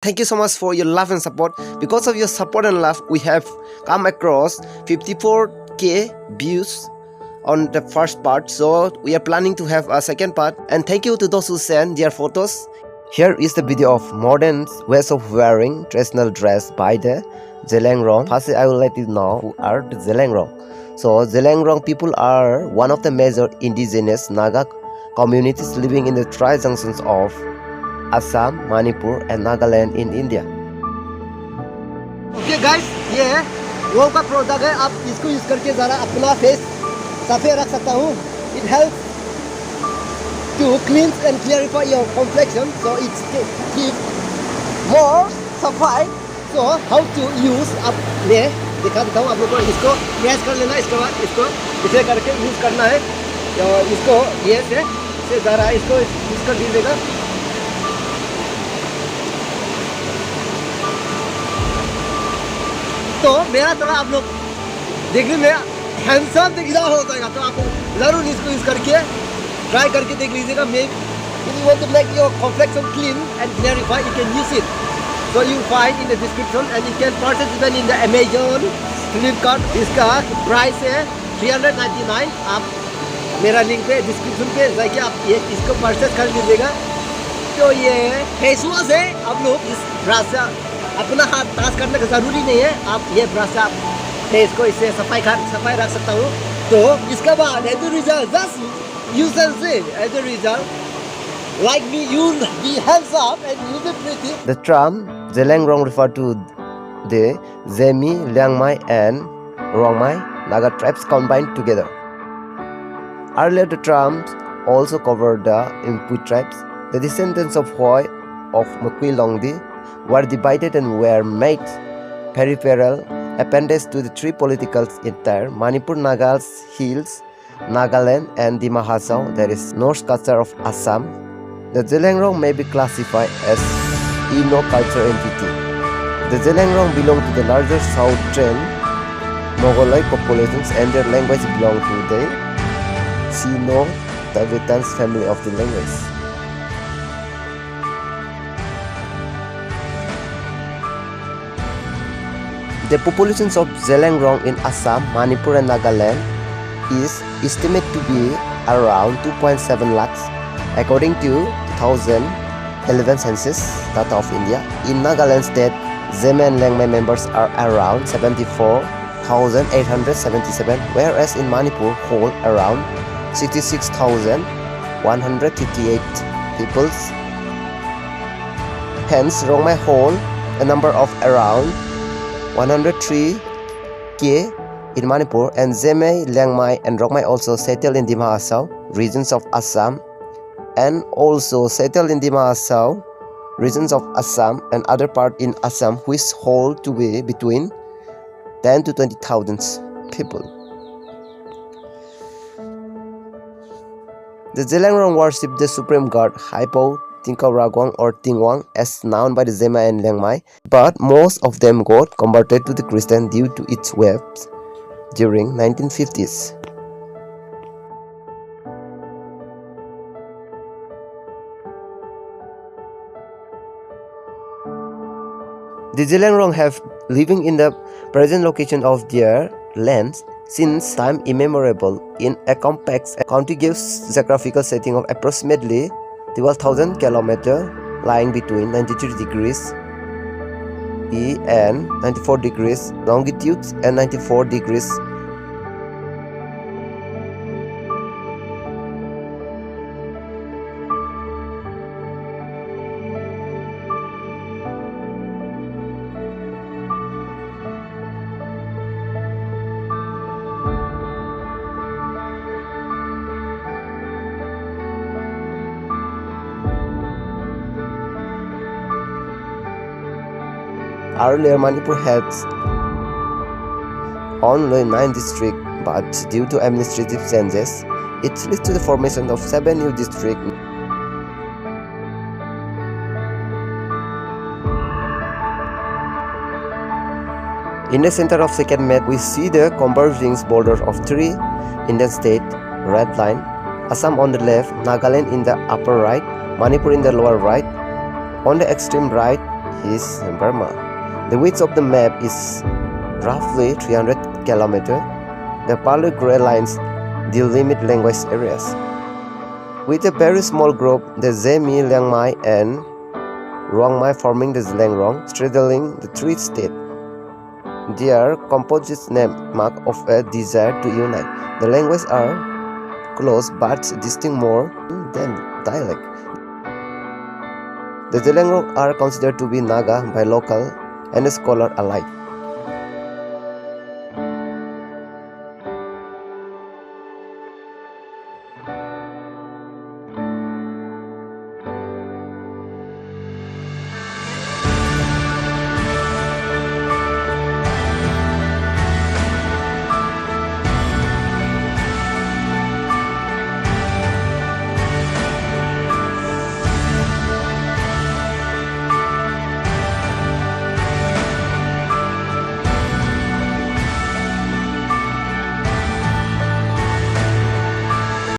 Thank you so much for your love and support. Because of your support and love, we have come across 54k views on the first part. So we are planning to have a second part. And thank you to those who sent their photos. Here is the video of modern ways of wearing traditional dress by the Zelengrong. First, I will let you know who are the Zelengrong. So Zelengrong people are one of the major indigenous Naga communities living in the tri-junctions of Assam, Manipur and Nagaland in India. Okay guys, ये वो का product है, आप इसको use करके ज़रा अपना face सफेद रख सकता हूँ. It helps to cleanse and clarify your complexion, so it's keep more सफाई. So how to use, आप ले दिखाता हूँ आप लोगों को. इसको प्रेस कर लेना, इसके बाद इसको इसे करके यूज करना है. और इसको ये से ज़रा इसको यूज कर दीजिएगा. तो मेरा थोड़ा आप लोग देखने में हैंडसम दिखना हो जाएगा, तो आप ज़रूर इसको यूज़ करके ट्राई करके देख लीजिएगा. मे if you want to make your complexion clean and clarify, you can use it. So you find in the description and you can purchase even in the Amazon, Flipkart. इसका price है 399. आप मेरा link पे description पे जाके आप ये इसको परचेज कर लीजिएगा. तो ये फेस वॉश है. आप लोग इस ब्रश से अपना हाथ टच करने का ज़रूरी नहीं है. आप ये ब्रश आप फेस को इससे सफाई रख सकता हूँ. तो इसके बाद as a result just use and see as a result like me, you'll be hands up and you'll be pretty. The term Zelengrong refer to the Zemi, Liangmai and Rongmai Naga tribes combined together. Earlier the terms also covered the Impui tribes. The descendants of Hoi of Mukwi Longdi were divided and were made peripheral appendage to the three political entire Manipur, Nagals, Hills, Nagaland and Dima Hasao, that is North culture of Assam. The Zelengrong may be classified as Ino culture entity. The Zelengrong belong to the larger southern Mongoloid populations and their language belong to the Sino-Tibetan family of the language. The populations of Zelengrong in Assam, Manipur and Nagaland is estimated to be around 2.7 lakhs according to 2011 census data of India. In Nagaland state, Zeme and Lengmai members are around 74,877, whereas in Manipur hold around 66,158 peoples. Hence, Rongmai hold a number of around 103k in Manipur, and Zeme, Liangmai and Rongmai also settle in Dima Hasao regions of Assam and also settle in Dima Hasao regions of Assam and other part in Assam, which hold to be between 10 to 20,000 people. The Zelengrong worship the supreme god Haipo Tingkauragwang or Tingwang as known by the Zema and Liangmai, but most of them got converted to the Christian due to its waves during 1950s. The Zelengrong have living in the present location of their lands since time immemorial in a complex contiguous geographical setting of approximately 12,000 km lying between 93 degrees E and 94 degrees longitude and 94 degrees Earlier, Manipur had only 9 districts, but due to administrative changes, it led to the formation of 7 new districts. In the center of second map, we see the converging borders of 3 Indian states, red line, Assam on the left, Nagaland in the upper right, Manipur in the lower right. On the extreme right, is Burma. The width of the map is roughly 300 km. The pale grey lines delimit language areas. With a very small group, the Zemi, Liangmai and Ruangmai forming the Zhelangrong, straddling the three states. They are composite name mark of a desire to unite. The languages are close but distinct more than dialect. The Zhelangrong are considered to be Naga by local and scholar alike.